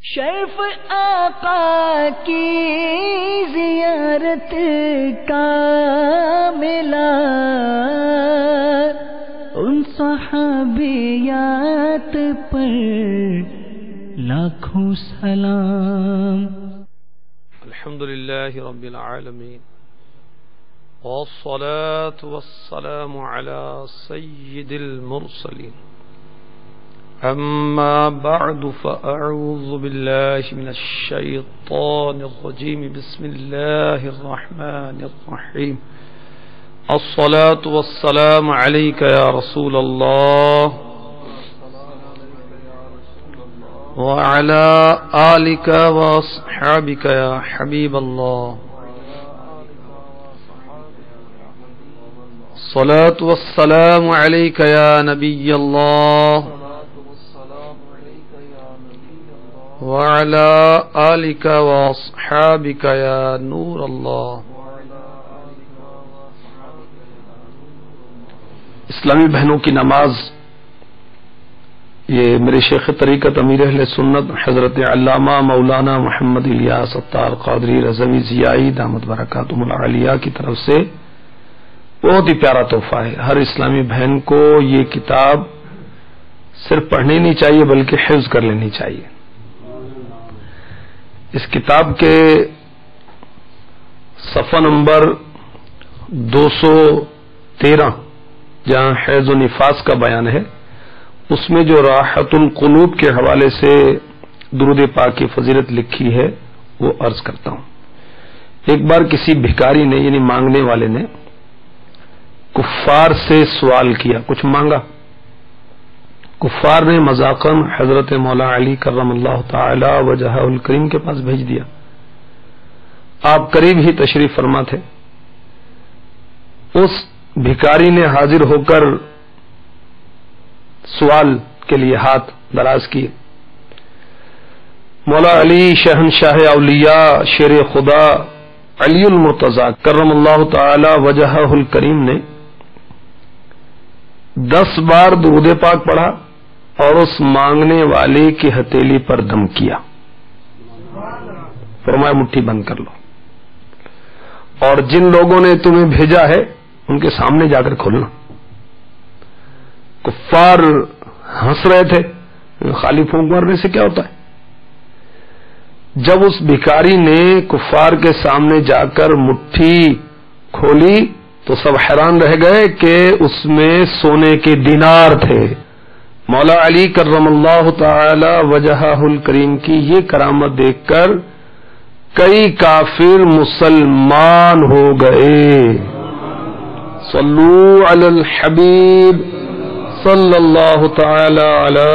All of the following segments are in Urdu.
شرف آقا کی زیارت کا ملا، ان صحابیات پر لاکھوں سلام۔ الحمدللہ رب العالمین، والصلاة والسلام على سید المرسلین، اما بعد فاعوذ باللہ من الشیطان الرجیم، بسم اللہ الرحمن الرحیم۔ الصلاة والسلام علیک یا رسول اللہ وعلى آلك واصحابك يا حبيب الله، الصلاة والسلام عليك يا نبي الله وعلى آلك واصحابك يا نور الله۔ اسلامی بہنوں کی نماز، یہ میرے شیخ طریقت امیر اہل سنت حضرت علامہ مولانا محمد الیاس اتار قادری رضوی ضیائی دامت برکاتہم العالیہ کی طرف سے بہت ہی پیارا تحفہ ہے۔ ہر اسلامی بہن کو یہ کتاب صرف پڑھنی نہیں چاہیے بلکہ حفظ کر لینی چاہیے۔ اس کتاب کے صفحہ نمبر 213 جہاں حیض و نفاس کا بیان ہے، اس میں جو راحت القلوب کے حوالے سے درود پاک کی فضیلت لکھی ہے وہ عرض کرتا ہوں۔ ایک بار کسی بھکاری نے یعنی مانگنے والے نے کفار سے سوال کیا، کچھ مانگا۔ کفار نے مذاقاً حضرت مولا علی کرم اللہ تعالی وجہہ الکریم کے پاس بھیج دیا۔ آپ قریب ہی تشریف فرما تھے۔ اس بھکاری نے حاضر ہو کر سوال کے لیے ہاتھ دراز کیے۔ مولا علی شہنشاہ اولیاء شیر خدا علی المرتضی کرم اللہ تعالی وجہہ الکریم نے 10 بار درود پاک پڑھا اور اس مانگنے والے کی ہتھیلی پر دم کیا، فرمایا مٹھی بند کر لو، اور جن لوگوں نے تمہیں بھیجا ہے ان کے سامنے جا کر کھولنا۔ کفار ہنس رہے تھے، خالی پھونک مارنے سے کیا ہوتا ہے۔ جب اس بھکاری نے کفار کے سامنے جا کر مٹھی کھولی تو سب حیران رہ گئے کہ اس میں سونے کے دینار تھے۔ مولا علی کرم اللہ تعالی وجہہ الکریم کی یہ کرامت دیکھ کر کئی کافر مسلمان ہو گئے۔ صلو علی الحبیب صلی اللہ تعالی علی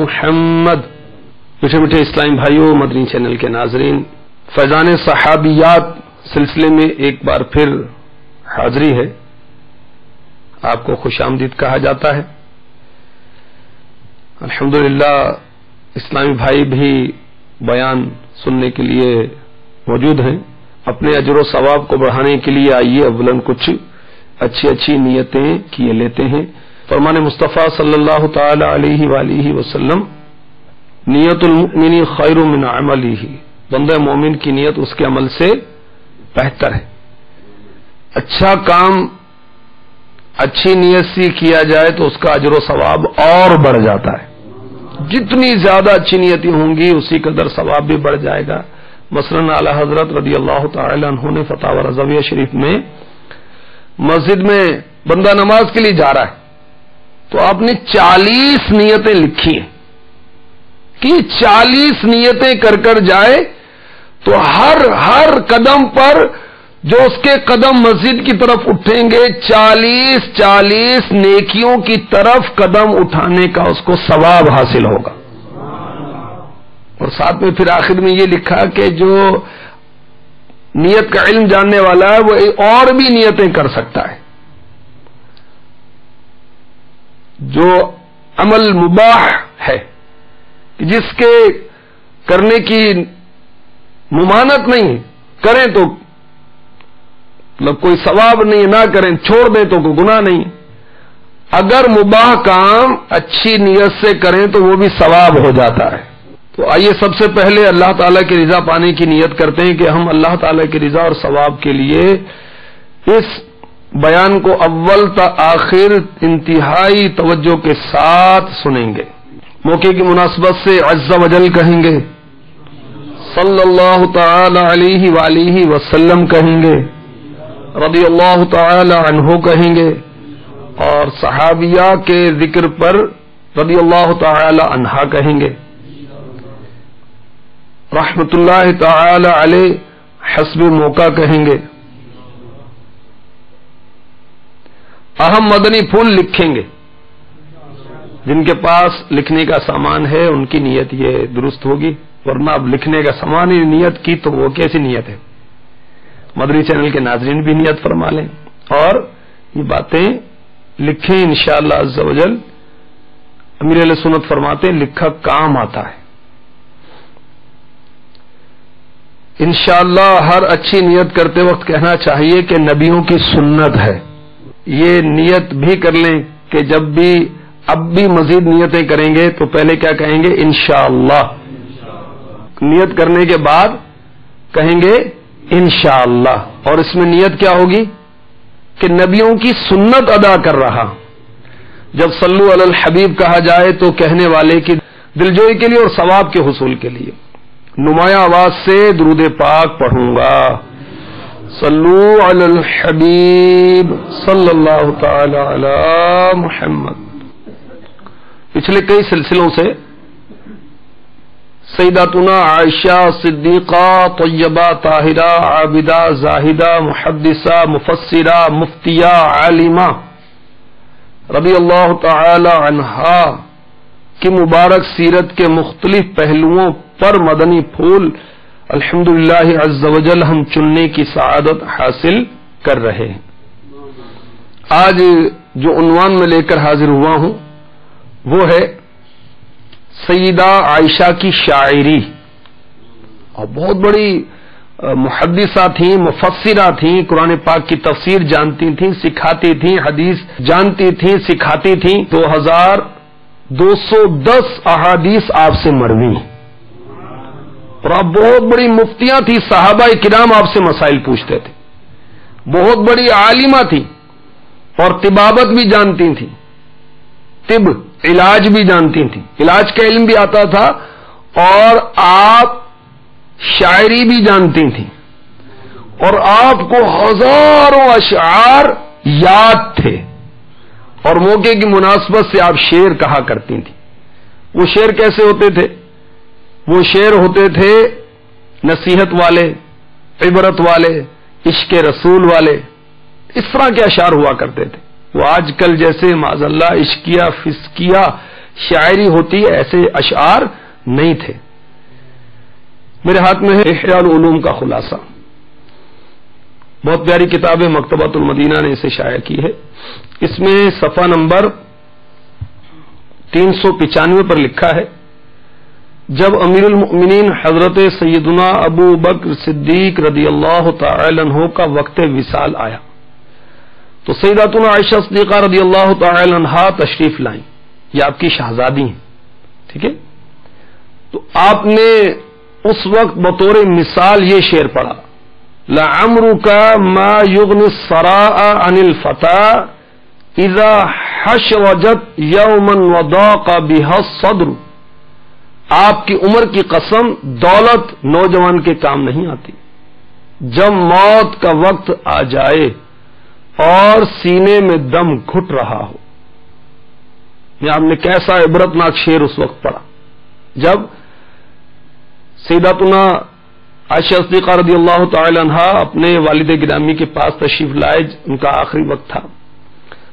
محمد۔ میٹھے میٹھے اسلامی بھائیوں، مدنی چینل کے ناظرین، فیضان صحابیات سلسلے میں ایک بار پھر حاضری ہے۔ آپ کو خوش آمدید کہا جاتا ہے۔ الحمدللہ اسلامی بھائی بھی بیان سننے کے لیے موجود ہیں۔ اپنے اجر و ثواب کو بڑھانے کے لیے آئیے اولاً کچھ اچھی نیتیں کیے لیتے ہیں۔ فرمان مصطفیٰ صلی اللہ تعالی علیہ وآلہ وسلم، نیت المؤمن خیر من عملہ، بندہ مومن کی نیت اس کے عمل سے بہتر ہے۔ اچھا کام اچھی نیت سے کیا جائے تو اس کا اجر و ثواب اور بڑھ جاتا ہے۔ جتنی زیادہ اچھی نیتیں ہوں گی اسی قدر ثواب بھی بڑھ جائے گا۔ مثلاً اعلی حضرت رضی اللہ تعالی عنہ نے فتاوی رضویہ شریف میں مسجد میں بندہ نماز کے لیے جا رہا ہے تو آپ نے 40 نیتیں لکھی ہیں کہ 40 نیتیں کر جائے تو ہر قدم پر جو اس کے قدم مسجد کی طرف اٹھیں گے 40 نیکیوں کی طرف قدم اٹھانے کا اس کو ثواب حاصل ہوگا۔ اور ساتھ میں پھر آخر میں یہ لکھا کہ جو نیت کا علم جاننے والا ہے وہ اور بھی نیتیں کر سکتا ہے۔ جو عمل مباح ہے جس کے کرنے کی ممانعت نہیں، کریں تو مطلب کوئی ثواب نہیں، نہ کریں چھوڑ دیں تو کوئی گناہ نہیں۔ اگر مباح کام اچھی نیت سے کریں تو وہ بھی ثواب ہو جاتا ہے۔ تو آئیے سب سے پہلے اللہ تعالیٰ کی رضا پانے کی نیت کرتے ہیں کہ ہم اللہ تعالیٰ کی رضا اور ثواب کے لیے اس بیان کو اول تا آخر انتہائی توجہ کے ساتھ سنیں گے. موقع کی مناسبت سے عز و جل کہیں گے, صلی اللہ تعالی علیہ وآلہ وسلم کہیں گے, رضی اللہ تعالی عنہ کہیں گے, اور صحابیہ کے ذکر پر رضی اللہ تعالی عنہا کہیں گے, رحمت اللہ تعالی علیہ حسب موقع کہیں گے. اہم مدنی پھول لکھیں گے. جن کے پاس لکھنے کا سامان ہے ان کی نیت یہ درست ہوگی, ورنہ اب لکھنے کا سامان ہی نیت کی تو وہ کیسی نیت ہے. مدنی چینل کے ناظرین بھی نیت فرما لیں اور یہ باتیں لکھیں انشاءاللہ عز و جل. امیر اہل سنت فرماتے ہیں لکھا کام آتا ہے. انشاءاللہ ہر اچھی نیت کرتے وقت کہنا چاہیے کہ نبیوں کی سنت ہے. یہ نیت بھی کر لیں کہ جب بھی اب بھی مزید نیتیں کریں گے تو پہلے کیا کہیں گے, انشاءاللہ. نیت کرنے کے بعد کہیں گے انشاءاللہ, اور اس میں نیت کیا ہوگی کہ نبیوں کی سنت ادا کر رہا. جب صلو علی الحبیب کہا جائے تو کہنے والے کی دلجوئی کے لیے اور ثواب کے حصول کے لیے نمایاں آواز سے درود پاک پڑھوں گا. صلو علی الحبیب صلی اللہ تعالی علی محمد. پچھلے کئی سلسلوں سے سیداتنا عائشہ صدیقہ طیبہ طاہرہ عابدہ زاہدہ محدثہ مفسرہ مفتیہ عالمہ رضی اللہ تعالی عنہا کی مبارک سیرت کے مختلف پہلوؤں پر مدنی پھول الحمدللہ عز و جل ہم چننے کی سعادت حاصل کر رہے ہیں. آج جو عنوان میں لے کر حاضر ہوا ہوں وہ ہے سیدہ عائشہ کی شاعری. اور بہت بڑی محدثہ تھیں, مفسرہ تھیں, قرآن پاک کی تفسیر جانتی تھیں, سکھاتی تھیں, حدیث جانتی تھیں, سکھاتی تھیں. 2210 احادیث آپ سے مروی, اور آپ بہت بڑی مفتیاں تھیں. صحابہ کرام آپ سے مسائل پوچھتے تھے. بہت بڑی عالمہ تھیں اور طبابت بھی جانتی تھیں, طب علاج بھی جانتی تھیں, علاج کا علم بھی آتا تھا, اور آپ شاعری بھی جانتی تھیں, اور آپ کو ہزاروں اشعار یاد تھے, اور موقع کی مناسبت سے آپ شعر کہا کرتی تھیں. وہ شعر کیسے ہوتے تھے؟ وہ شعر ہوتے تھے نصیحت والے, عبرت والے, عشق رسول والے, اس طرح کے اشعار ہوا کرتے تھے. وہ آج کل جیسے معاذ اللہ عشقیہ فسقیہ شاعری ہوتی ہے ایسے اشعار نہیں تھے. میرے ہاتھ میں ہے احیاء العلوم کا خلاصہ, بہت پیاری کتاب ہے, مکتبۃ المدینہ نے اسے شائع کی ہے. اس میں صفحہ نمبر 395 پر لکھا ہے, جب امیر المؤمنین حضرت سیدنا ابو بکر صدیق رضی اللہ تعالی عنہ کا وقت وصال آیا تو سیداتنا عائشہ صدیقہ رضی اللہ تعالی عنہا تشریف لائیں. یہ آپ کی شہزادی ہیں, ٹھیک ہے. تو آپ نے اس وقت بطور مثال یہ شعر پڑھا, لعمرک ما یغنی الثراء عن الفتى اذا حشرجت یوما وضاق بها الصدر. آپ کی عمر کی قسم, دولت نوجوان کے کام نہیں آتی. جب موت کا وقت آ جائے اور سینے میں دم گھٹ رہا ہو. یہ آپ نے کیسا عبرتناک شعر اس وقت پڑھا جب سیداتنا عائشہ صدیقہ رضی اللہ تعالی عنہا اپنے والد گرامی کے پاس تشریف لائے, ان کا آخری وقت تھا.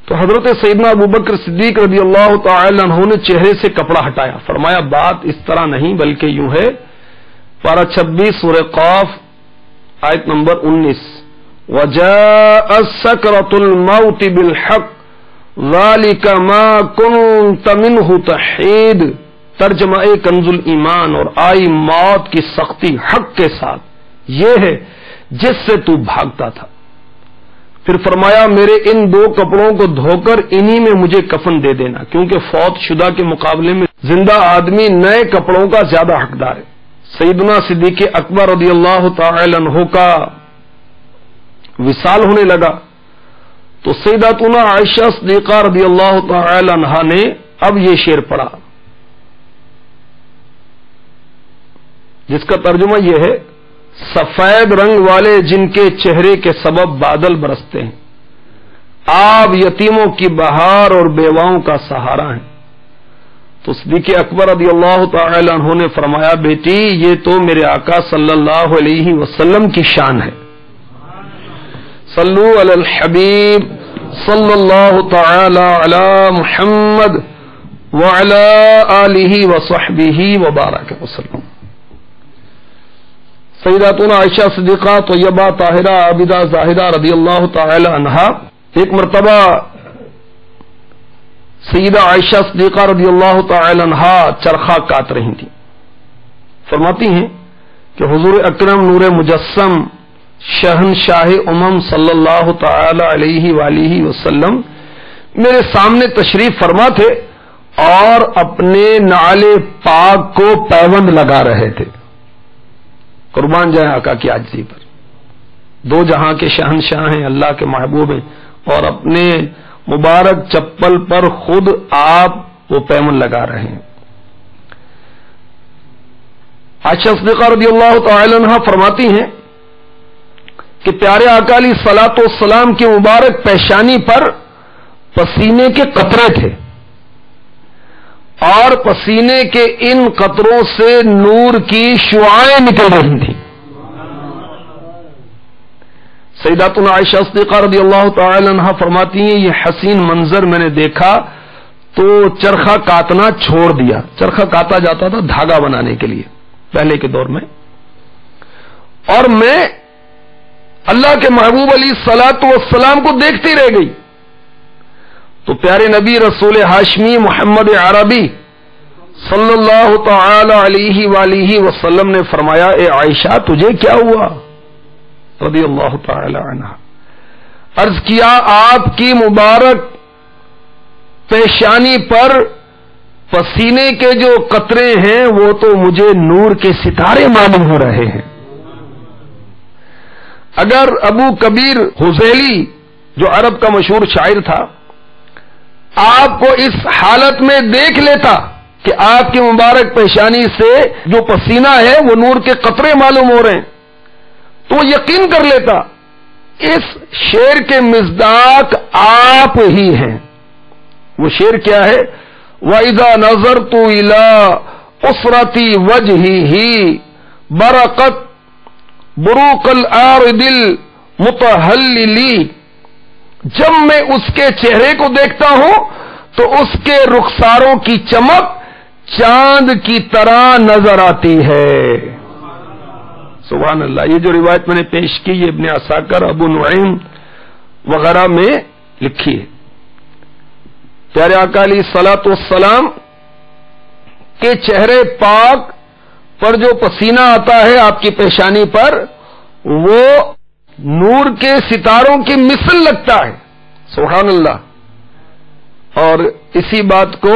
تو حضرت سیدنا ابوبکر صدیق رضی اللہ تعالی عنہ نے چہرے سے کپڑا ہٹایا, فرمایا بات اس طرح نہیں بلکہ یوں ہے. پارہ 26 سورہ قاف آیت نمبر 19, وَجَاءَ سَكْرَةُ الْمَوْتِ بِالْحَقِّ ذَلِكَ مَا كُنْتَ مِنْهُ تَحِيدُ. ترجمہ کنز الایمان, اور آئی موت کی سختی حق کے ساتھ, یہ ہے جس سے تو بھاگتا تھا. پھر فرمایا میرے ان 2 کپڑوں کو دھو کر انہی میں مجھے کفن دے دینا، کیونکہ فوت شدہ کے مقابلے میں زندہ آدمی نئے کپڑوں کا زیادہ حقدار ہے۔ سیدنا صدیق اکبر رضی اللہ تعالی عنہ کا وصال ہونے لگا تو سیداتنا عائشہ صدیقہ رضی اللہ تعالی عنہا نے اب یہ شعر پڑھا، جس کا ترجمہ یہ ہے: سفید رنگ والے جن کے چہرے کے سبب بادل برستے ہیں، آپ یتیموں کی بہار اور بیواؤں کا سہارا ہیں۔ تو صدیق اکبر رضی اللہ تعالی عنہ نے فرمایا بیٹی یہ تو میرے آقا صلی اللہ علیہ وسلم کی شان ہے۔ صلو علی الحبیب صلی اللہ تعالی علی محمد وعلی آلہ وصحبہ وبارک وسلم۔ سیداتنا عائشہ صدیقہ طیبہ طاہرہ عابدہ زاہدہ رضی اللہ تعالی عنہا ایک مرتبہ سیدہ عائشہ صدیقہ رضی اللہ تعالی عنہا چرخہ کاٹ رہی تھیں۔ فرماتی ہیں کہ حضور اکرم نور مجسم شہنشاہ امم صلی اللہ تعالی علیہ وآلہ وسلم میرے سامنے تشریف فرما تھے اور اپنے نعل پاک کو پیوند لگا رہے تھے۔ قربان جائیں آقا کی عاجزی پر، 2 جہاں کے شہنشاہ ہیں، اللہ کے محبوب ہیں، اور اپنے مبارک چپل پر خود آپ وہ پیوند لگا رہے ہیں۔ عائشہ صدیقہ رضی اللہ تعالی عنہا فرماتی ہیں کہ پیارے آقا علیہ الصلوۃ والسلام کی مبارک پیشانی پر پسینے کے قطرے تھے اور پسینے کے ان قطروں سے نور کی شعاعیں نکل رہی تھیں۔ سیداتنا عائشہ صدیقہ رضی اللہ تعالی عنہا فرماتی ہیں یہ حسین منظر میں نے دیکھا تو چرخہ کاٹنا چھوڑ دیا۔ چرخہ کاٹا جاتا تھا دھاگا بنانے کے لیے پہلے کے دور میں، اور میں اللہ کے محبوب علیہ الصلوۃ والسلام کو دیکھتی رہ گئی تو پیارے نبی رسول ہاشمی محمد عربی صلی اللہ تعالی علیہ وآلہ وسلم نے فرمایا اے عائشہ تجھے کیا ہوا؟ رضی اللہ تعالی عنہ عرض کیا آپ کی مبارک پیشانی پر پسینے کے جو قطرے ہیں وہ تو مجھے نور کے ستارے معلوم ہو رہے ہیں۔ اگر ابو کبیر حذیلی جو عرب کا مشہور شاعر تھا آپ کو اس حالت میں دیکھ لیتا کہ آپ کی مبارک پیشانی سے جو پسینہ ہے وہ نور کے قطرے معلوم ہو رہے ہیں تو یقین کر لیتا اس شعر کے مصداق آپ ہی ہیں۔ وہ شعر کیا ہے؟ وَإِذَا نَظَرْتُ إِلَىٰ أُسْرَتِ وَجْهِهِ بَرَقَتْ بُرُوقَ الْآرِدِ الْمُتَهَلِّلِ، جب میں اس کے چہرے کو دیکھتا ہوں تو اس کے رخساروں کی چمک چاند کی طرح نظر آتی ہے۔ سبحان اللہ۔ یہ جو روایت میں نے پیش کی یہ ابن عساکر ابو نعیم وغیرہ میں لکھی ہے۔ پیارے آقا علیہ الصلوۃ والسلام کے چہرے پاک پر جو پسینہ آتا ہے آپ کی پیشانی پر وہ نور کے ستاروں کی مثل لگتا ہے۔ سبحان اللہ۔ اور اسی بات کو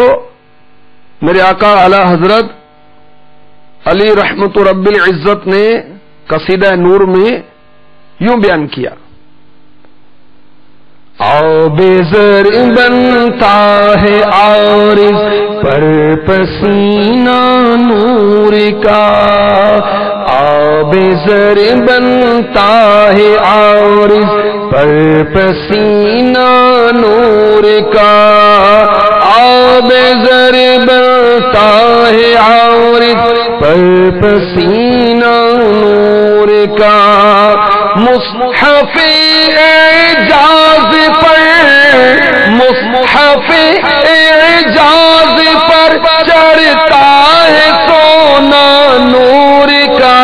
میرے آقا اعلی حضرت علی رحمت رب العزت نے قصیدہ نور میں یوں بیان کیا: آب زر بنتا ہے عارض پر پسینہ نور کا، آب زر بنتا ہے عارض پر پسینہ نور کا، آب زر بنتا ہے عارض پر پسینہ نور کا، مصحف اعجاز پر، مصحف اعجاز پر چڑھتا ہے سونا نور کا،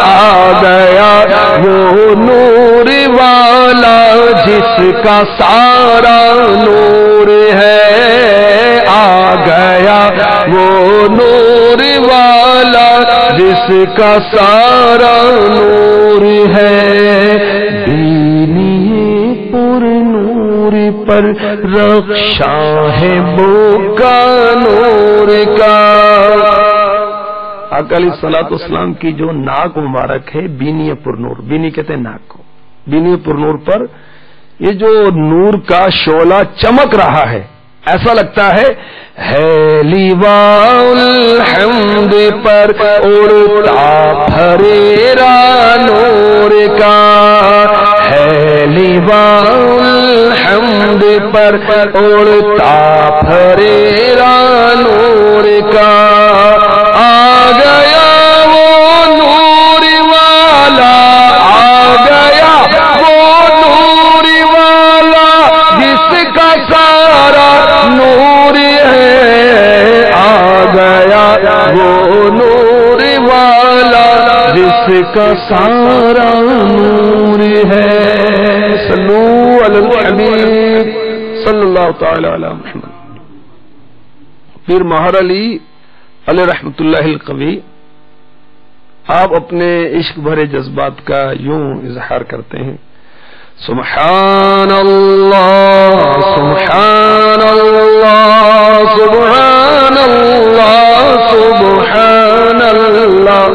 آ گیا وہ نور والا جس کا سارا نور ہے، آ گیا وہ نور والا جس کا سارا نور ہے، دینی پر رخشا ہے بو کا نور کا. آقا علیہ الصلوۃ والسلام کی جو ناک مبارک ہے بینی پر نور، بینی کہتے ہیں ناک کو، بینی پر نور پر یہ جو نور کا شعلہ چمک رہا ہے، ایسا لگتا ہے لیواء الحمد پر اڑتا پھریرا نور کا، ہے لیواء الحمد پر اڑتا پھریرا نور کا. آ گیا وہ نور والا، آ گیا وہ نور والا جس کا سارا نور ہے، آ گیا وہ نور والا جس کا سارا نور ہے. صلو علی الحبیب صلی اللہ تعالی علی محمد. پیر مہر علی علیہ رحمت اللہ القوی آپ اپنے عشق بھرے جذبات کا یوں اظہار کرتے ہیں: سبحان اللہ سبحان اللہ سبحان اللہ سبحان اللہ،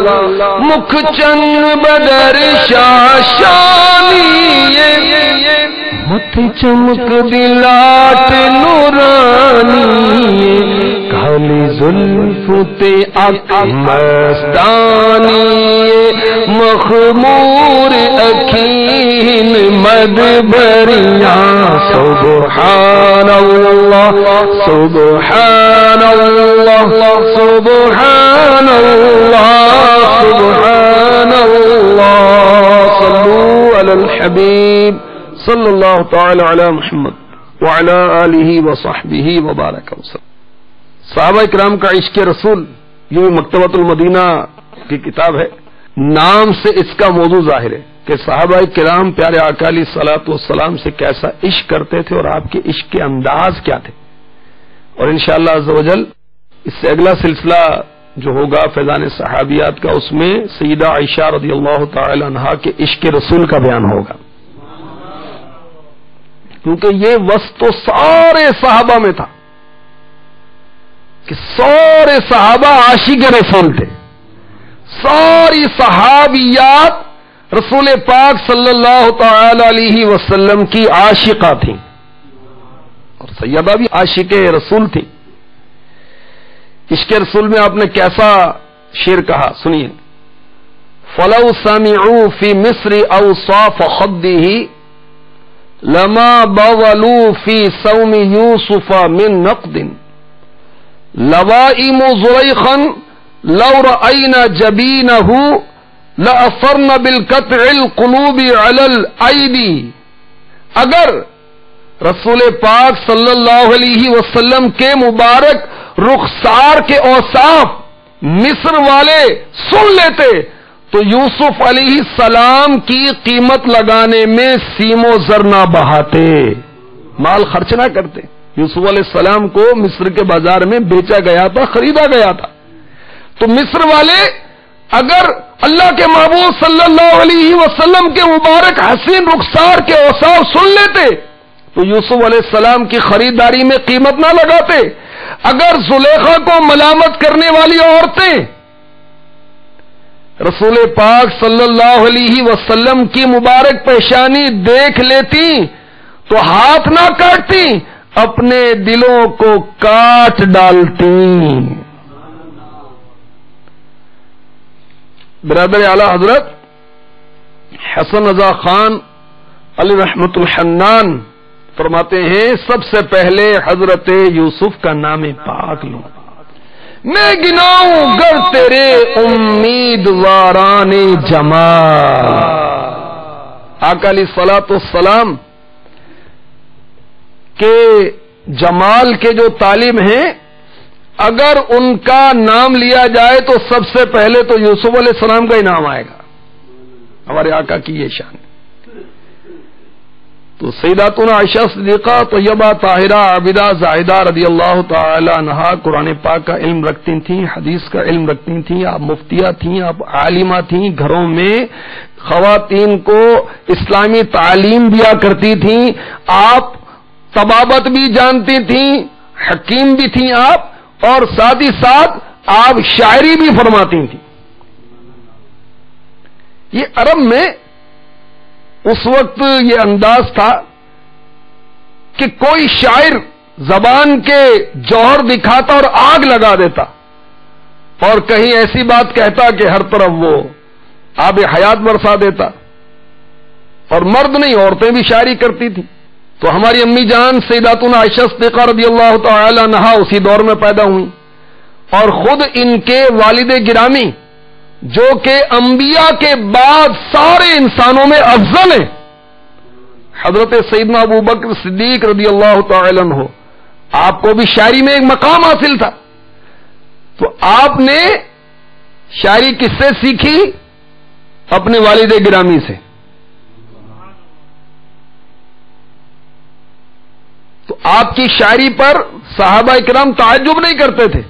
مکھ چند بدر شاشانی مت چمک دلاٹ نورانی، کالی زلف تے اک مستانی، مخمور اکھین مد بریاں. سبحان اللہ سبحان اللہ سبحان اللہ سبحان اللہ. صلو علی الحبیب صلی اللہ تعالی علی محمد وعلی آلہ وصحبہ وبارک وسلم. صحابہ کرام کا عشق رسول یہ مکتبۃ المدینہ کی کتاب ہے. نام سے اس کا موضوع ظاہر ہے کہ صحابہ کرام پیارے آقا علیہ الصلوۃ والسلام سے کیسا عشق کرتے تھے اور آپ کے عشق کے انداز کیا تھے. اور انشاءاللہ عز و جل اس سے اگلا سلسلہ جو ہوگا فیضان صحابیات کا، اس میں سیدہ عائشہ رضی اللہ تعالی عنہا کے عشق رسول کا بیان ہوگا، کیونکہ یہ وصف تو سارے صحابہ میں تھا کہ سارے صحابہ عاشق رسول تھے. ساری صحابیات رسول پاک صلی اللہ تعالی علیہ وسلم کی عاشقہ تھیں، اور سیدہ بھی عاشق رسول تھی. عشق رسول میں آپ نے کیسا شعر کہا سنیے: فلو سمعوا فی مصر اوصاف خده لما بولوا فی صوم یوسف من نقد، لوائم زلیخا لو رأینا جبینہ لأثرن بالقطع القلوب علی الایدی. اگر رسول پاک صلی اللہ علیہ وسلم کے مبارک رخسار کے اوصاف مصر والے سن لیتے تو یوسف علیہ السلام کی قیمت لگانے میں سیم و زر نہ بہاتے، مال خرچ نہ کرتے. یوسف علیہ السلام کو مصر کے بازار میں بیچا گیا تھا، خریدا گیا تھا. تو مصر والے اگر اللہ کے محبوب صلی اللہ علیہ وسلم کے مبارک حسین رخسار کے اوصاف سن لیتے تو یوسف علیہ السلام کی خریداری میں قیمت نہ لگاتے. اگر زلیخا کو ملامت کرنے والی عورتیں رسول پاک صلی اللہ علیہ وسلم کی مبارک پیشانی دیکھ لیتی تو ہاتھ نہ کاٹتی، اپنے دلوں کو کاٹ ڈالتی. برادر اعلی حضرت حسن رضا خان علی رحمت الحنان فرماتے ہیں: سب سے پہلے حضرت یوسف کا نام پاک لوں، میں گناؤں گر تیرے امیدواران جمال. آقا علیہ الصلوۃ والسلام کے جمال کے جو طالب ہیں، اگر ان کا نام لیا جائے تو سب سے پہلے تو یوسف علیہ السلام کا ہی نام آئے گا. ہمارے آقا کی یہ شان ہے. تو سیداتنا عائشہ صدیقہ طیبہ طاہرہ عابدہ زاہدہ رضی اللہ تعالی عنہا قرآن پاک کا علم رکھتی تھیں، حدیث کا علم رکھتی تھیں، آپ مفتیہ تھیں، آپ عالمہ تھیں، گھروں میں خواتین کو اسلامی تعلیم دیا کرتی تھیں. آپ طبابت بھی جانتی تھیں، حکیم بھی تھیں آپ، اور ساتھ ہی ساتھ آپ شاعری بھی فرماتی تھیں. یہ عرب میں اس وقت یہ انداز تھا کہ کوئی شاعر زبان کے جوہر دکھاتا اور آگ لگا دیتا، اور کہیں ایسی بات کہتا کہ ہر طرف وہ آب حیات برسا دیتا. اور مرد نہیں، عورتیں بھی شاعری کرتی تھیں. تو ہماری امی جان سیداتنا عائشہ صدیقہ رضی اللہ تعالی عنہا اسی دور میں پیدا ہوئی، اور خود ان کے والد گرامی جو کہ انبیاء کے بعد سارے انسانوں میں افضل ہیں، حضرت سیدنا ابو بکر صدیق رضی اللہ تعالی عنہ، آپ کو بھی شاعری میں ایک مقام حاصل تھا. تو آپ نے شاعری کس سے سیکھی؟ اپنے والد گرامی سے. تو آپ کی شاعری پر صحابہ اکرام تعجب نہیں کرتے تھے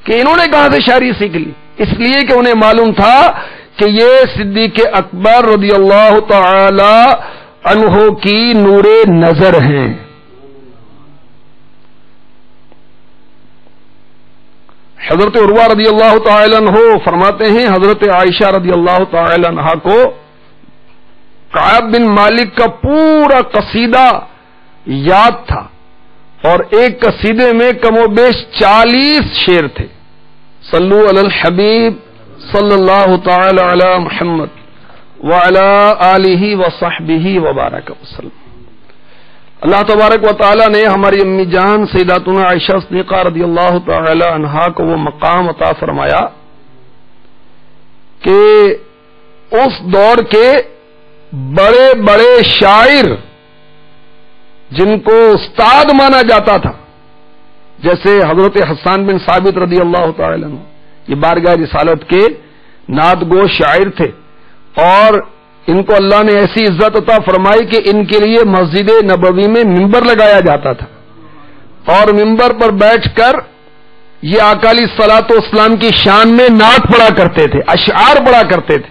کہ انہوں نے کہاں سے شاعری سیکھ لی، اس لیے کہ انہیں معلوم تھا کہ یہ صدیق اکبر رضی اللہ تعالی عنہ کی نور نظر ہیں. حضرت عروہ رضی اللہ تعالی عنہ فرماتے ہیں حضرت عائشہ رضی اللہ تعالی عنہ کو کعب بن مالک کا پورا قصیدہ یاد تھا، اور ایک قصیدے میں کم و بیش 40 شعر تھے. صلو علی الحبیب صلی اللہ تعالی علی محمد وعلی آلہ وصحبہ وبارک وسلم. اللہ تبارک و تعالی نے ہماری امی جان سیداتنا عائشہ صدیقہ رضی اللہ تعالی عنہا کو وہ مقام عطا فرمایا کہ اس دور کے بڑے بڑے شاعر جن کو استاد مانا جاتا تھا، جیسے حضرت حسان بن ثابت رضی اللہ تعالی عنہ، یہ بارگاہ رسالت کے نعت گو شاعر تھے، اور ان کو اللہ نے ایسی عزت عطا فرمائی کہ ان کے لیے مسجد نبوی میں ممبر لگایا جاتا تھا، اور ممبر پر بیٹھ کر یہ آقا علیہ الصلوۃ والسلام کی شان میں نعت پڑھا کرتے تھے، اشعار پڑھا کرتے تھے.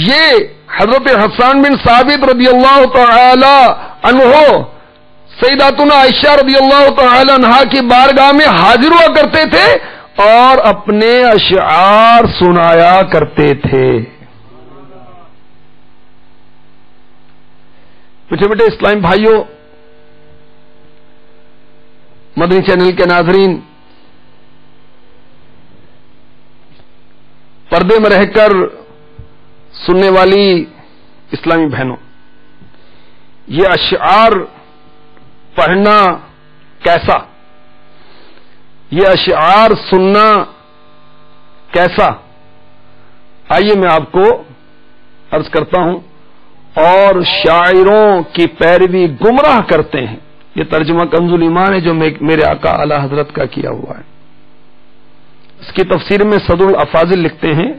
یہ حضرت حسان بن ثابت رضی اللہ تعالی عنہ سیداتنا عائشہ رضی اللہ تعالی عنہا کی بارگاہ میں حاضر ہوا کرتے تھے اور اپنے اشعار سنایا کرتے تھے. میٹھے میٹھے اسلامی بھائیوں، مدنی چینل کے ناظرین، پردے میں رہ کر سننے والی اسلامی بہنوں، یہ اشعار پڑھنا کیسا، یہ اشعار سننا کیسا، آئیے میں آپ کو عرض کرتا ہوں. اور شاعروں کی پیروی گمراہ کرتے ہیں، یہ ترجمہ کنز الایمان ہے جو میرے آقا اعلی حضرت کا کیا ہوا ہے. اس کی تفسیر میں صدر الافاضل لکھتے ہیں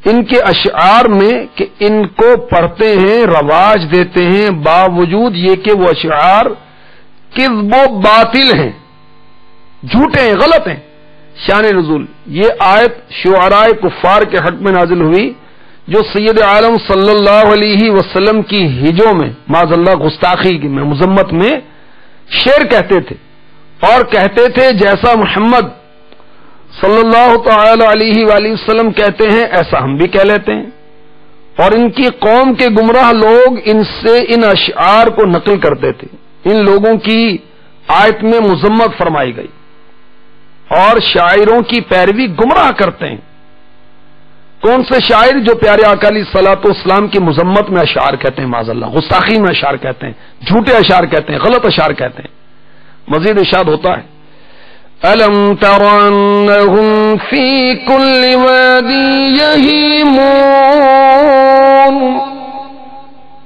ان کے اشعار میں کہ ان کو پڑھتے ہیں، رواج دیتے ہیں، باوجود یہ کہ وہ اشعار کذب و باطل ہیں، جھوٹے ہیں، غلط ہیں. شان نزول، یہ آیت شعراء کفار کے حق میں نازل ہوئی جو سید عالم صلی اللہ علیہ وسلم کی ہجوں میں معاذ اللہ گستاخی کی میں مذمت میں شعر کہتے تھے، اور کہتے تھے جیسا محمد صلی اللہ تعالی علیہ وآلہ وسلم کہتے ہیں ایسا ہم بھی کہہ لیتے ہیں. اور ان کی قوم کے گمراہ لوگ ان سے ان اشعار کو نقل کرتے تھے. ان لوگوں کی آیت میں مذمت فرمائی گئی، اور شاعروں کی پیروی گمراہ کرتے ہیں. کون سے شاعر جو پیارے آقا علیہ الصلوۃ والسلام کی مذمت میں اشعار کہتے ہیں، معاذ اللہ گستاخی میں اشعار کہتے ہیں، جھوٹے اشعار کہتے ہیں، غلط اشعار کہتے ہیں. مزید ارشاد ہوتا ہے أَلَمْ تَرَ أَنَّهُمْ فِي كُلِّ وَادٍ يَهِيمُونَ،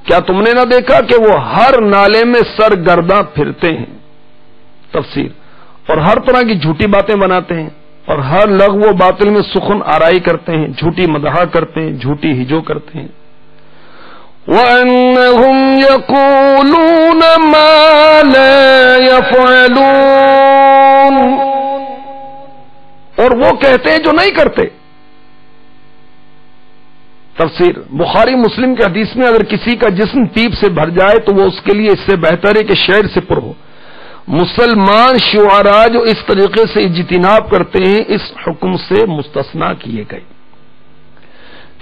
کیا تم نے نہ دیکھا کہ وہ ہر نالے میں سرگرداں پھرتے ہیں. تفسیر، اور ہر طرح کی جھوٹی باتیں بناتے ہیں، اور ہر لغو و باطل میں سخن آرائی کرتے ہیں، جھوٹی مداح کرتے ہیں، جھوٹی ہجو کرتے ہیں. وَأَنَّهُمْ يَقُولُونَ مَا لَا يَفْعَلُونَ، اور وہ کہتے ہیں جو نہیں کرتے. تفسیر بخاری مسلم کے حدیث میں اگر کسی کا جسم پیپ سے بھر جائے تو وہ اس کے لیے اس سے بہتر ہے کہ شعر سے پر ہو. مسلمان شعراء جو اس طریقے سے اجتناب کرتے ہیں اس حکم سے مستثنا کیے گئے.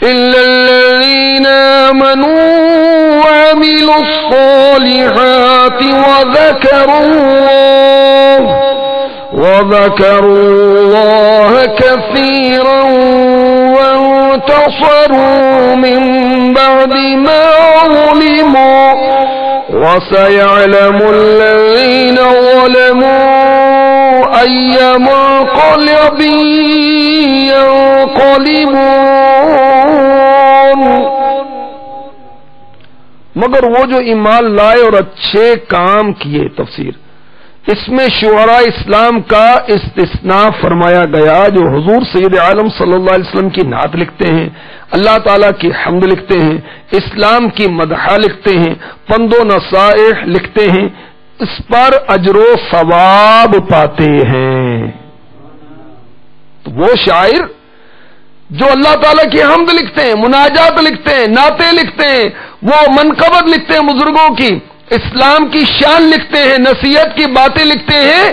إِلَّا الَّذِينَ آمَنُوا وَعَمِلُوا الصَّالِحَاتِ وَذَكَرُوا اللَّهَ كَثِيرًا وَانتَصَرُوا مِن بَعْدِ مَا ظُلِمُوا وَسَيَعْلَمُ الَّذِينَ ظَلَمُوا أَيَّ مُنقَلِبٍ يَنقَلِبُونَ. مگر وہ جو ایمان لائے اور اچھے کام کیے. تفسیر اس میں شعراء اسلام کا استثناء فرمایا گیا جو حضور سید عالم صلی اللہ علیہ وسلم کی نعت لکھتے ہیں، اللہ تعالیٰ کی حمد لکھتے ہیں، اسلام کی مدح لکھتے ہیں، پند و نصائح لکھتے ہیں، اس پر اجر و ثواب پاتے ہیں. تو وہ شاعر جو اللہ تعالیٰ کی حمد لکھتے ہیں، مناجات لکھتے ہیں، نعتیں لکھتے ہیں، وہ منقبت لکھتے ہیں بزرگوں کی، اسلام کی شان لکھتے ہیں، نصیحت کی باتیں لکھتے ہیں،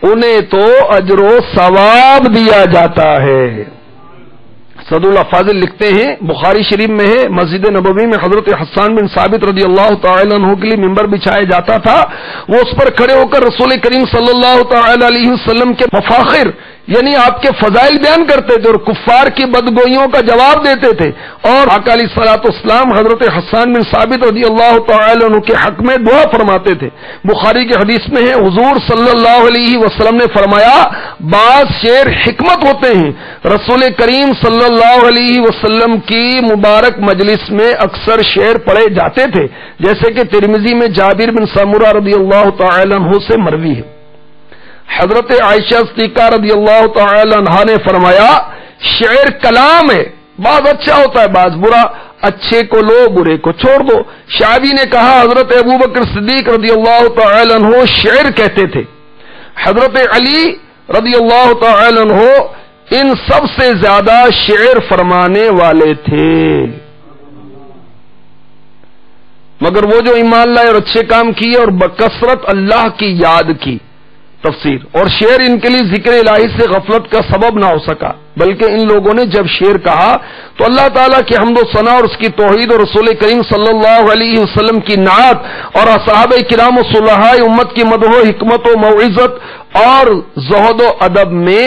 انہیں تو اجر و ثواب دیا جاتا ہے. سعد اللہ فاضل لکھتے ہیں بخاری شریف میں ہے مسجد نبوی میں حضرت حسان بن ثابت رضی اللہ تعالی عنہ کے لیے ممبر بچھایا جاتا تھا. وہ اس پر کھڑے ہو کر رسول کریم صلی اللہ تعالی علیہ وسلم کے مفاخر یعنی آپ کے فضائل بیان کرتے تھے اور کفار کی بدگوئیوں کا جواب دیتے تھے، اور آقا علیہ الصلوۃ والسلام حضرت حسان بن ثابت رضی اللہ تعالی عنہ کے حق میں دعا فرماتے تھے. بخاری کے حدیث میں ہے حضور صلی اللہ علیہ وسلم نے فرمایا بعض شعر حکمت ہوتے ہیں. رسول کریم صلی اللہ علیہ وسلم کی مبارک مجلس میں اکثر شعر پڑھے جاتے تھے، جیسے کہ ترمذی میں جابر بن سمرہ رضی اللہ تعالی عنہ سے مروی ہے. حضرت عائشہ صدیقہ رضی اللہ تعالی عنہا نے فرمایا شعر کلام ہے، بعض اچھا ہوتا ہے بعض برا، اچھے کو لو برے کو چھوڑ دو. شعبی نے کہا حضرت ابوبکر صدیق رضی اللہ تعالی عنہ شعر کہتے تھے. حضرت علی رضی اللہ تعالی عنہ ان سب سے زیادہ شعر فرمانے والے تھے. مگر وہ جو ایمان لائے اور اچھے کام کیے اور بکثرت اللہ کی یاد کی. تفسیر اور شعر ان کے لیے ذکر الہی سے غفلت کا سبب نہ ہو سکا، بلکہ ان لوگوں نے جب شعر کہا تو اللہ تعالیٰ کی حمد و ثنا اور اس کی توحید اور رسول کریم صلی اللہ علیہ وسلم کی نعت اور صحابہ کرام و صلحاء امت کی مدح و حکمت و موعظت اور زہد و ادب میں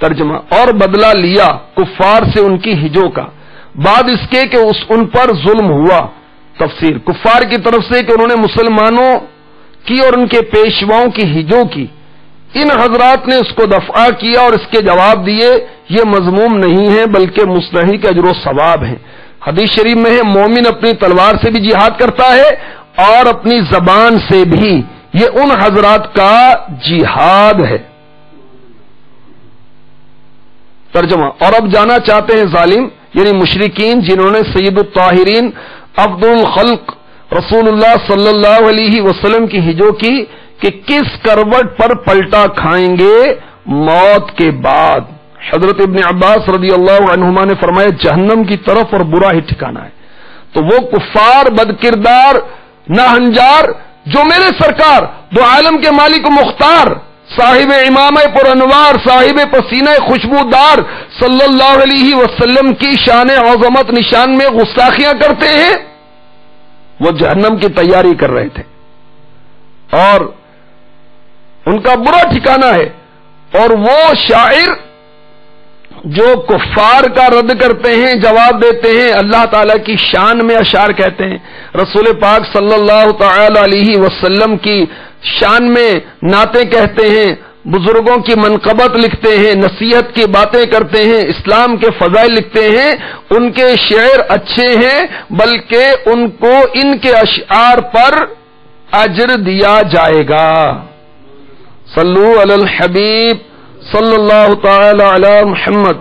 ترجمہ اور بدلہ لیا کفار سے ان کی ہجوں کا، بعد اس کے کہ ان پر ظلم ہوا. تفسیر کفار کی طرف سے کہ انہوں نے مسلمانوں کی اور ان کے پیشواؤں کی ہجوں کی، ان حضرات نے اس کو دفع کیا اور اس کے جواب دیے. یہ مذموم نہیں ہے بلکہ مستحق اجر و ثواب ہیں. حدیث شریف میں ہے مومن اپنی تلوار سے بھی جہاد کرتا ہے اور اپنی زبان سے بھی. یہ ان حضرات کا جہاد ہے. ترجمہ اور اب جانا چاہتے ہیں ظالم یعنی مشرکین جنہوں نے سید الطاہرین عبد الخلق رسول اللہ صلی اللہ علیہ وسلم کی ہجو کی کہ کس کروٹ پر پلٹا کھائیں گے موت کے بعد. حضرت ابن عباس رضی اللہ عنہما نے فرمایا جہنم کی طرف اور برا ہی ٹھکانہ ہے. تو وہ کفار بدکردار ناہنجار جو میرے سرکار دو عالم کے مالک و مختار صاحب امامہ پر انوار صاحب پسینہ خوشبودار صلی اللہ علیہ وسلم کی شان عظمت نشان میں گستاخیاں کرتے ہیں، وہ جہنم کی تیاری کر رہے تھے اور ان کا برا ٹھکانہ ہے. اور وہ شاعر جو کفار کا رد کرتے ہیں جواب دیتے ہیں اللہ تعالی کی شان میں اشعار کہتے ہیں، رسول پاک صلی اللہ تعالی علیہ وسلم کی شان میں نعتیں کہتے ہیں، بزرگوں کی منقبت لکھتے ہیں، نصیحت کی باتیں کرتے ہیں، اسلام کے فضائل لکھتے ہیں. ان کے شعر اچھے ہیں بلکہ ان کو ان کے اشعار پر اجر دیا جائے گا. صلو علی الحبیب صلی اللہ تعالی علی محمد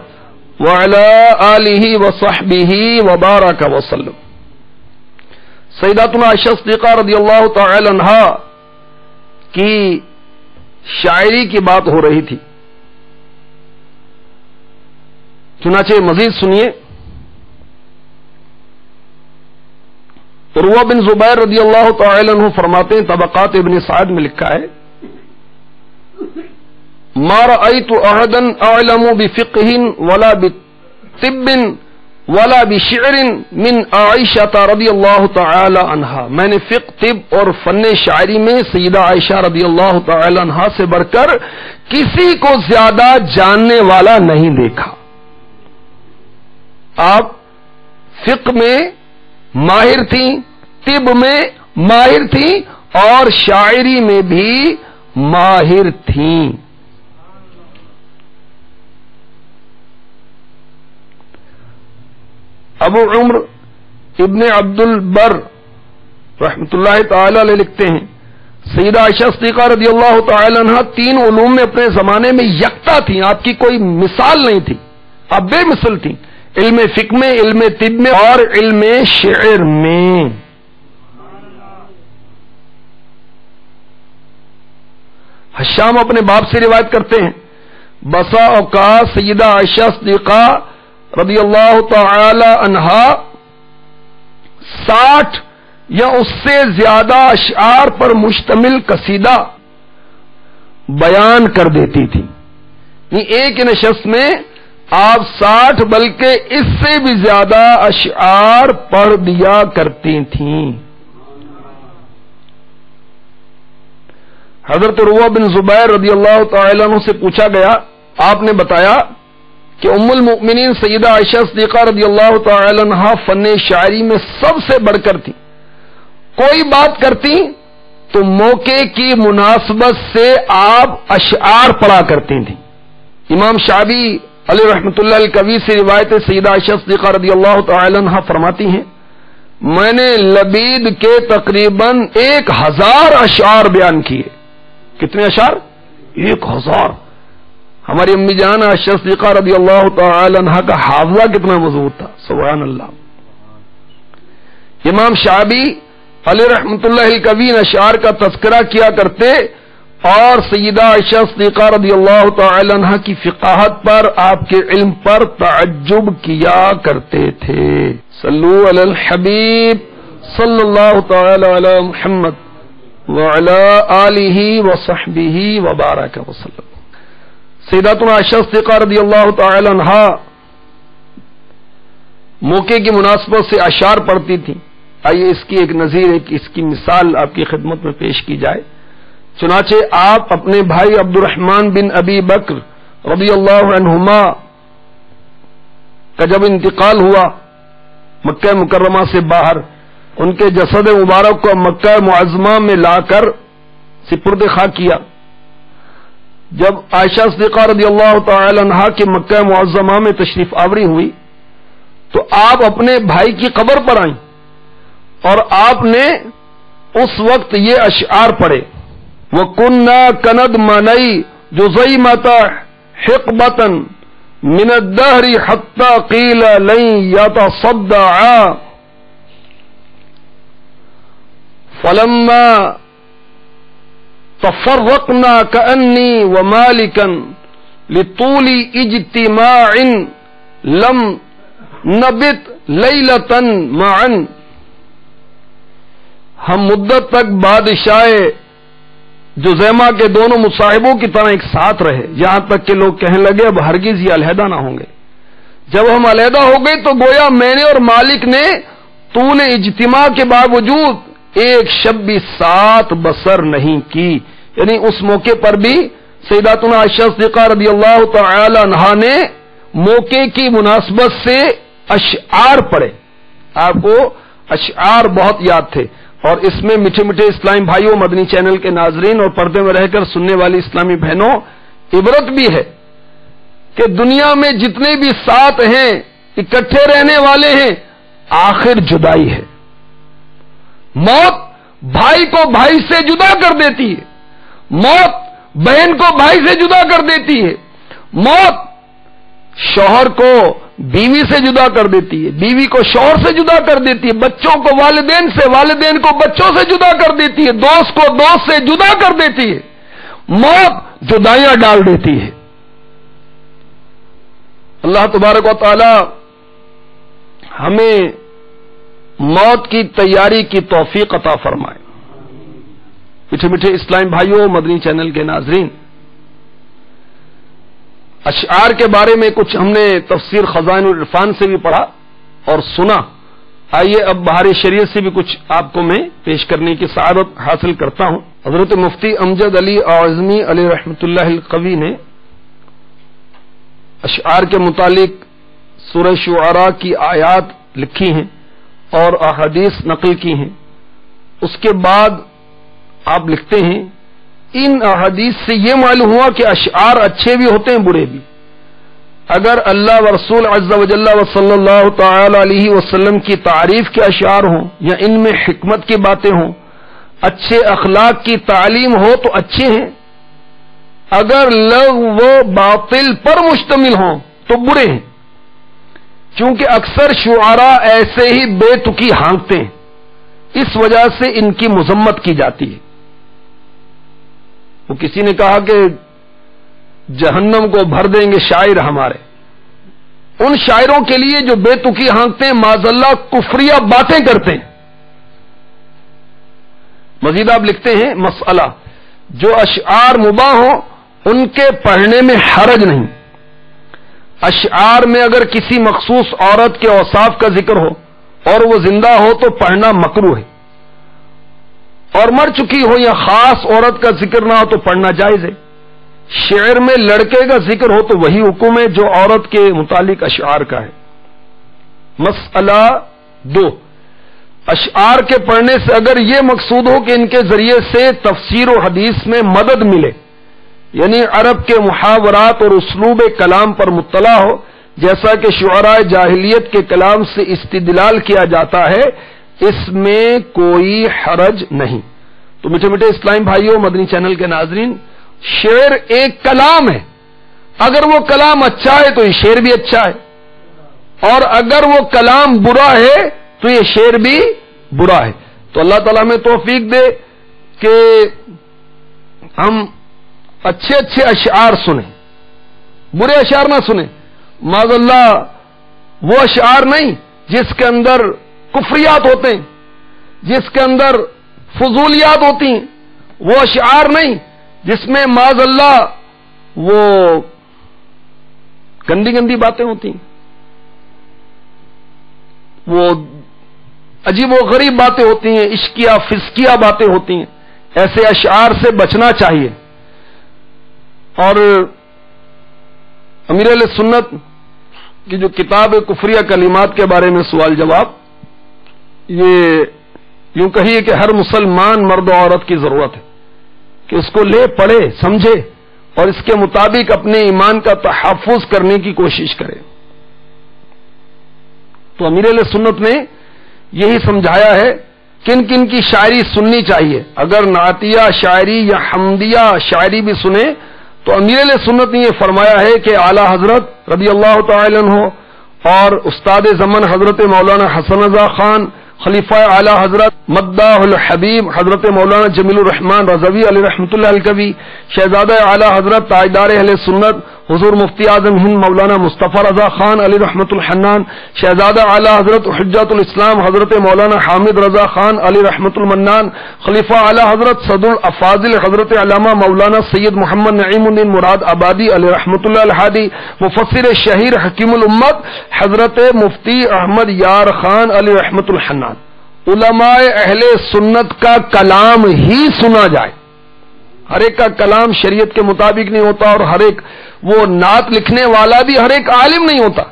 وعلی آلہ وصحبہ وبارک وسلم. سیداتنا عائشہ صدیقہ رضی اللہ تعالی عنہا کی شاعری کی بات ہو رہی تھی، چنانچہ مزید سنیے. عروہ بن زبیر رضی اللہ تعالی عنہ فرماتے ہیں، طبقات ابن سعد میں لکھا ہے، ما رأيت احدا اعلم بفقہ ولا بطب ولا بشعر من عائشہ رضی اللہ تعالی عنہا، میں نے فقہ، طب اور فن شاعری میں سیدہ عائشہ رضی اللہ تعالی عنہا سے بڑھ کر کسی کو زیادہ جاننے والا نہیں دیکھا۔ آپ فقہ میں ماہر تھیں، طب میں ماہر تھیں اور شاعری میں بھی ماہر تھیں۔ ابو عمر ابن عبد البر رحمۃ اللہ تعالی علیہ لکھتے ہیں، سیدہ عائشہ صدیقہ رضی اللہ تعالی عنہ 3 علوم میں اپنے زمانے میں یکتا تھیں، آپ کی کوئی مثال نہیں تھی، آپ بے مثل تھیں، علم فقہ میں، علم طب میں اور علم شعر میں۔ حشام اپنے باپ سے روایت کرتے ہیں، بسا اوقات سیدہ عائشہ صدیقہ رضی اللہ تعالی عنہا 60 یا اس سے زیادہ اشعار پر مشتمل قصیدہ بیان کر دیتی تھی، ایک نشست میں آپ 60 بلکہ اس سے بھی زیادہ اشعار پڑھ دیا کرتی تھیں۔ حضرت عروہ بن زبیر رضی اللہ تعالی عنہ سے پوچھا گیا، آپ نے بتایا کہ ام المؤمنین سیدہ عائشہ صدیقہ رضی اللہ تعالی عنہا فن شاعری میں سب سے بڑھ کر تھی، کوئی بات کرتی تو موقع کی مناسبت سے آپ اشعار پڑھا کرتی تھیں۔ امام شعبی علیہ رحمۃ اللہ الکوی سے روایت سیدہ عائشہ صدیقہ رضی اللہ تعالی عنہا فرماتی ہیں، میں نے لبید کے تقریباً 1000 اشعار بیان کیے۔ کتنے اشعار؟ 1000۔ ہماری امی جان عائشہ صدیقہ رضی اللہ تعالی عنہا کا حافظہ کتنا مضبوط تھا، سبحان اللہ۔ امام شعبی علیہ رحمۃ اللہ الکوی اشعار کا تذکرہ کیا کرتے اور سیدہ عائشہ صدیقہ رضی اللہ تعالی عنہا کی فقاہت پر، آپ کے علم پر تعجب کیا کرتے تھے۔ صلو علی الحبیب صلی اللہ تعالی علی محمد وعلی آلہ وصحبہ وبارک وسلم۔ سیداتنا عائشہ صدیقہ رضی اللہ تعالی عنہا موقع کی مناسبت سے اشعار پڑھتی تھیں۔ آئیے اس کی ایک نظیر، اس کی مثال آپ کی خدمت میں پیش کی جائے۔ چنانچہ آپ اپنے بھائی عبد الرحمن بن ابی بکر رضی اللہ عنہما کا جب انتقال ہوا مکہ مکرمہ سے باہر، ان کے جسد مبارک کو مکہ معظمہ میں لا کر سپرد خاک کیا۔ جب عائشہ صدیقہ رضی اللہ تعالی عنہا کے مکہ معظمہ میں تشریف آوری ہوئی تو آپ اپنے بھائی کی قبر پر آئیں اور آپ نے اس وقت یہ اشعار پڑھے، وَكُنَّا كَنَدْمَنَيْ جُزَيْمَةَ حِقْبَةً مِنَ الدَّهْرِ حَتَّى قِيلَ لَن يَتَصَدَّعَا فَلَمَّا تفرقنا كأني ومالكا لطول اجتماع لم نبت ليلة معا، ہم مدت تک بادشاہ جزیمہ کے دونوں مصاحبوں کی طرح ایک ساتھ رہے، یہاں تک کہ لوگ کہنے لگے اب ہرگز یہ علیحدہ نہ ہوں گے۔ جب ہم علیحدہ ہو گئے تو گویا میں نے اور مالک نے طول اجتماع کے باوجود ایک شب بھی ساتھ بسر نہیں کی، یعنی اس موقع پر بھی سیداتنا عائشہ صدیقہ رضی اللہ تعالی عنہا نے موقع کی مناسبت سے اشعار پڑھے۔ آپ کو اشعار بہت یاد تھے، اور اس میں میٹھے میٹھے اسلامی بھائیوں، مدنی چینل کے ناظرین اور پردے میں رہ کر سننے والی اسلامی بہنوں، عبرت بھی ہے کہ دنیا میں جتنے بھی ساتھ ہیں، اکٹھے رہنے والے ہیں، آخر جدائی ہے۔ موت بھائی کو بھائی سے جدا کر دیتی ہے، موت بہن کو بھائی سے جدا کر دیتی ہے، موت شوہر کو بیوی سے جدا کر دیتی ہے، بیوی کو شوہر سے جدا کر دیتی ہے، بچوں کو والدین سے، والدین کو بچوں سے جدا کر دیتی ہے، دوست کو دوست سے جدا کر دیتی ہے۔ موت جدائیاں ڈال دیتی ہے۔ اللہ تبارک و تعالی ہمیں موت کی تیاری کی توفیق عطا فرمائے۔ میٹھے میٹھے اسلام بھائیوں، مدنی چینل کے ناظرین، اشعار کے بارے میں کچھ ہم نے تفسیر خزائن العرفان سے بھی پڑھا اور سنا۔ آئیے اب بہار شریعت سے بھی کچھ آپ کو میں پیش کرنے کی سعادت حاصل کرتا ہوں۔ حضرت مفتی امجد علی اعظمی علیہ رحمۃ اللہ القوی نے اشعار کے متعلق سورہ شعراء کی آیات لکھی ہیں اور احادیث نقل کی ہیں۔ اس کے بعد آپ لکھتے ہیں ان احادیث سے یہ معلوم ہوا کہ اشعار اچھے بھی ہوتے ہیں برے بھی۔ اگر اللہ و رسول عز و جل و صلی اللہ تعالی علیہ وسلم کی تعریف کے اشعار ہوں یا ان میں حکمت کی باتیں ہوں، اچھے اخلاق کی تعلیم ہو تو اچھے ہیں، اگر وہ باطل پر مشتمل ہوں تو برے ہیں، کیونکہ اکثر شعراء ایسے ہی بے تکی ہانکتے ہیں، اس وجہ سے ان کی مذمت کی جاتی ہے۔ وہ کسی نے کہا کہ جہنم کو بھر دیں گے شاعر ہمارے، ان شاعروں کے لیے جو بے تکی ہانکتے ہیں، معاذ اللہ کفریہ باتیں کرتے ہیں۔ مزید آپ لکھتے ہیں مسئلہ، جو اشعار مباح ہوں ان کے پڑھنے میں حرج نہیں۔ اشعار میں اگر کسی مخصوص عورت کے اوصاف کا ذکر ہو اور وہ زندہ ہو تو پڑھنا مکروہ ہے، اور مر چکی ہو یا خاص عورت کا ذکر نہ ہو تو پڑھنا جائز ہے۔ شعر میں لڑکے کا ذکر ہو تو وہی حکم ہے جو عورت کے متعلق اشعار کا ہے۔ مسئلہ 2، اشعار کے پڑھنے سے اگر یہ مقصود ہو کہ ان کے ذریعے سے تفسیر و حدیث میں مدد ملے، یعنی عرب کے محاورات اور اسلوب کلام پر مطلع ہو، جیسا کہ شعراء جاہلیت کے کلام سے استدلال کیا جاتا ہے، اس میں کوئی حرج نہیں۔ تو میٹھے میٹھے اسلام بھائیوں، مدنی چینل کے ناظرین، شعر ایک کلام ہے، اگر وہ کلام اچھا ہے تو یہ شعر بھی اچھا ہے، اور اگر وہ کلام برا ہے تو یہ شعر بھی برا ہے۔ تو اللہ تعالیٰ ہمیں توفیق دے کہ ہم اچھے اچھے اشعار سنیں، برے اشعار نہ سنیں۔ معاذ اللہ وہ اشعار نہیں جس کے اندر کفریات ہوتے ہیں، جس کے اندر فضولیات ہوتی ہیں، وہ اشعار نہیں جس میں معاذ اللہ وہ گندی گندی باتیں ہوتی ہیں، وہ عجیب و غریب باتیں ہوتی ہیں، عشقیہ فسقیہ باتیں ہوتی ہیں۔ ایسے اشعار سے بچنا چاہیے۔ اور امیر اہل سنت کی جو کتاب کفریہ کلمات کے بارے میں سوال جواب، یہ یوں کہیے کہ ہر مسلمان مرد و عورت کی ضرورت ہے کہ اس کو لے پڑھے سمجھے اور اس کے مطابق اپنے ایمان کا تحفظ کرنے کی کوشش کرے۔ تو امیر اہل سنت نے یہی سمجھایا ہے کن کن کی شاعری سننی چاہیے۔ اگر نعتیہ شاعری یا حمدیہ شاعری بھی سنیں تو امیر اہل سنت نے یہ فرمایا ہے کہ اعلی حضرت رضی اللہ تعالی عنہ اور استاد زمن حضرت مولانا حسن رضا خان، خلیفہ اعلی حضرت مداح الحبیب حضرت مولانا جمیل الرحمان رضوی علیہ رحمۃ اللہ الکوی، شہزادہ اعلی حضرت تاجدار اہل سنت حضور مفتی اعظم ہند مولانا مصطفیٰ رضا خان علی رحمۃ الحنان، شہزادہ اعلی حضرت حجت الاسلام حضرت مولانا حامد رضا خان علی رحمۃ المنان، خلیفہ اعلی حضرت صدر الافاضل حضرت علامہ مولانا سید محمد نعیم الدین مراد آبادی علی رحمۃ اللہ الحادی، مفسر شہیر حکیم الامت حضرت مفتی احمد یار خان علی رحمۃ الحنان۔ علماء اہل سنت کا کلام ہی سنا جائے، ہر ایک کا کلام شریعت کے مطابق نہیں ہوتا، اور ہر ایک وہ نعت لکھنے والا بھی ہر ایک عالم نہیں ہوتا۔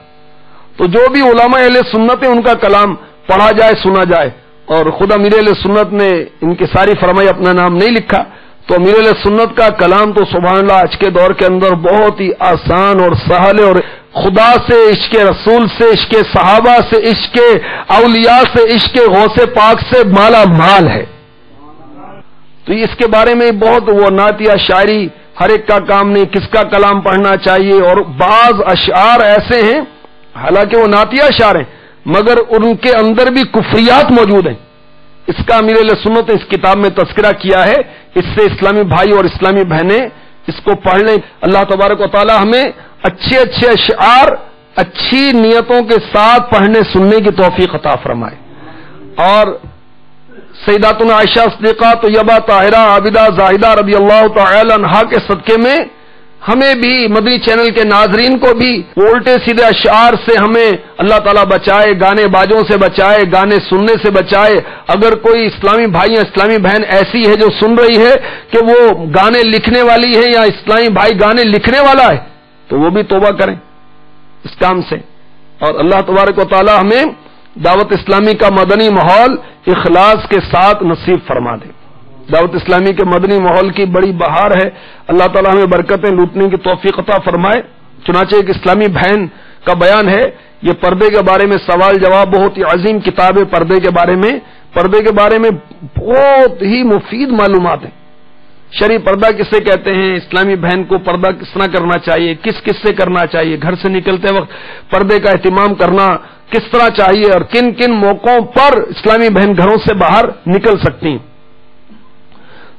تو جو بھی علماء اہل سنت ہیں ان کا کلام پڑھا جائے سنا جائے۔ اور خود امیر اہل سنت نے ان کی ساری فرمائی اپنا نام نہیں لکھا، تو امیر اہل سنت کا کلام تو سبحان اللہ آج کے دور کے اندر بہت ہی آسان اور سہل ہے، اور خدا سے، عشق رسول سے، عشق صحابہ سے، عشق اولیاء سے، عشق غوث پاک سے مالا مال ہے۔ تو اس کے بارے میں بہت وہ نعتیہ شاعری ہر ایک کا کام نہیں، کس کا کلام پڑھنا چاہیے۔ اور بعض اشعار ایسے ہیں حالانکہ وہ نعتیہ اشعار ہیں مگر ان کے اندر بھی کفریات موجود ہیں۔ اس کا امیر اہل سنت نے اس کتاب میں تذکرہ کیا ہے، اس سے اسلامی بھائی اور اسلامی بہنیں اس کو پڑھ لیں۔ اللہ تبارک و تعالی ہمیں اچھے اچھے اشعار اچھی نیتوں کے ساتھ پڑھنے سننے کی توفیق عطا فرمائے۔ اور سیداتنا عائشہ صدیقہ طیبہ طاہرہ عابدہ زاہدہ رضی اللہ تعالی عنہا کے صدقے میں ہمیں بھی، مدنی چینل کے ناظرین کو بھی الٹے سیدھے اشعار سے ہمیں اللہ تعالیٰ بچائے، گانے بازوں سے بچائے، گانے سننے سے بچائے۔ اگر کوئی اسلامی بھائی یا اسلامی بہن ایسی ہے جو سن رہی ہے کہ وہ گانے لکھنے والی ہے یا اسلامی بھائی گانے لکھنے والا ہے تو وہ بھی توبہ کریں اس کام سے، اور اللہ تبارک و تعالیٰ ہمیں دعوت اسلامی کا مدنی ماحول اخلاص کے ساتھ نصیب فرما دے۔ دعوت اسلامی کے مدنی ماحول کی بڑی بہار ہے، اللہ تعالیٰ ہمیں برکتیں لوٹنے کی توفیق عطا فرمائے۔ چنانچہ ایک اسلامی بہن کا بیان ہے، یہ پردے کے بارے میں سوال جواب، بہت ہی عظیم کتاب ہے پردے کے بارے میں بہت ہی مفید معلومات ہیں۔ شرعی پردہ کسے کہتے ہیں، اسلامی بہن کو پردہ کس طرح کرنا چاہیے، کس سے کرنا چاہیے، گھر سے نکلتے وقت پردے کا اہتمام کرنا کس طرح چاہیے، اور کن کن موقعوں پر اسلامی بہن گھروں سے باہر نکل سکتی ہیں۔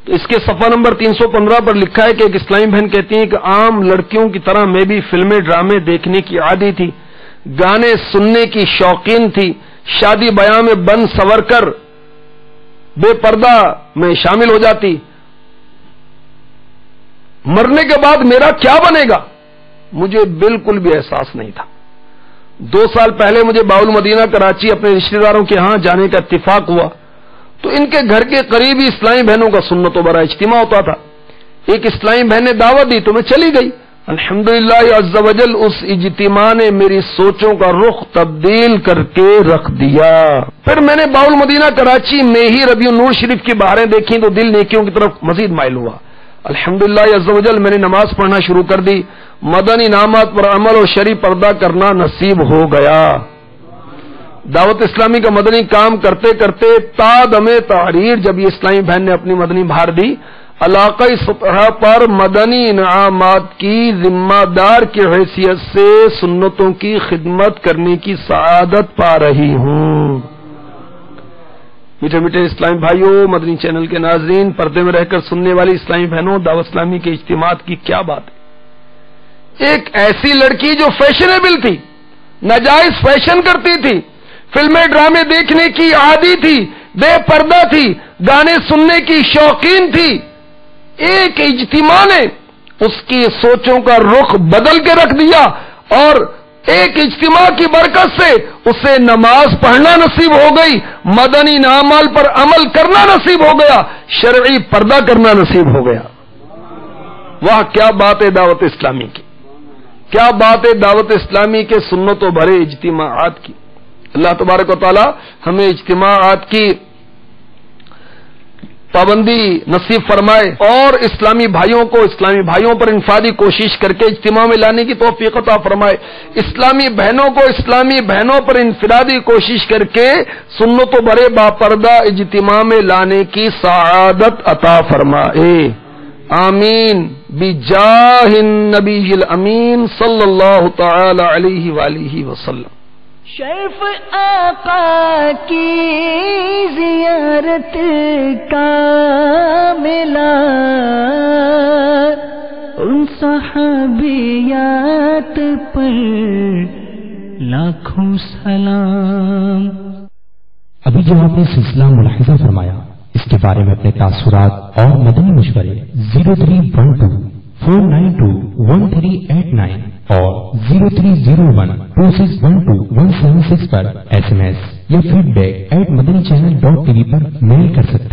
تو اس کے صفحہ نمبر 315 پر لکھا ہے کہ ایک اسلامی بہن کہتی ہیں کہ عام لڑکیوں کی طرح میں بھی فلمیں ڈرامے دیکھنے کی عادی تھی، گانے سننے کی شوقین تھی، شادی بیاہ میں بن سور کر بے پردہ میں شامل ہو جاتی۔ مرنے کے بعد میرا کیا بنے گا مجھے بالکل بھی احساس نہیں تھا۔ 2 سال پہلے مجھے باول مدینہ کراچی اپنے رشتہ داروں کے ہاں جانے کا اتفاق ہوا تو ان کے گھر کے قریبی اسلامی بہنوں کا سنت و برا اجتماع ہوتا تھا۔ ایک اسلامی بہن نے دعوت دی تو میں چلی گئی۔ الحمدللہ عز و جل اس اجتماع نے میری سوچوں کا رخ تبدیل کر کے رکھ دیا۔ پھر میں نے باول مدینہ کراچی میں ہی ربیع النور شریف کی بہاریں دیکھی تو دل نیکیوں کی طرف مزید مائل ہوا۔ الحمدللہ عز و جل میں نے نماز پڑھنا شروع کر دی، مدنی انعامات پر عمل اور شرعی پردہ کرنا نصیب ہو گیا۔ دعوت اسلامی کا مدنی کام کرتے کرتے تا دم تحریر جب یہ اسلامی بہن نے اپنی مدنی بھار دی، علاقائی سطح پر مدنی انعامات کی ذمہ دار کی حیثیت سے سنتوں کی خدمت کرنے کی سعادت پا رہی ہوں۔ میٹھے میٹھے اسلامی بھائیوں، مدنی چینل کے ناظرین، پردے میں رہ کر سننے والی اسلامی بہنوں، دعوت اسلامی کے اجتماعات کی کیا بات ہے۔ ایک ایسی لڑکی جو فیشنیبل تھی، ناجائز فیشن کرتی تھی، فلمیں ڈرامے دیکھنے کی عادی تھی، بے پردہ تھی، گانے سننے کی شوقین تھی، ایک اجتماع نے اس کی سوچوں کا رخ بدل کے رکھ دیا اور ایک اجتماع کی برکت سے اسے نماز پڑھنا نصیب ہو گئی، مدنی اعمال پر عمل کرنا نصیب ہو گیا، شرعی پردہ کرنا نصیب ہو گیا۔ واہ کیا بات ہے دعوت اسلامی کی، کیا بات ہے دعوت اسلامی کے سنتوں بھرے اجتماعات کی۔ اللہ تبارک و تعالی ہمیں اجتماعات کی پابندی نصیب فرمائے اور اسلامی بھائیوں پر انفرادی کوشش کر کے اجتماع میں لانے کی توفیق عطا فرمائے، اسلامی بہنوں پر انفرادی کوشش کر کے سنتوں بھرے باپردہ اجتماع میں لانے کی سعادت عطا فرمائے، آمین بجاہ النبی الامین صلی اللہ تعالی علیہ وآلہ وسلم۔ شرف آقا کی زیارت کا ملا، ان صحابیات پر لاکھوں سلام۔ ابھی جو آپ نے سلسلہ ملاحظہ فرمایا، اس کے بارے میں اپنے تاثرات اور مدنی مشورے 0312-492-1389 اور 0301-2612-176 پر SMS یا feedback@madanichannel.tv پر میل کر سکتے ہیں۔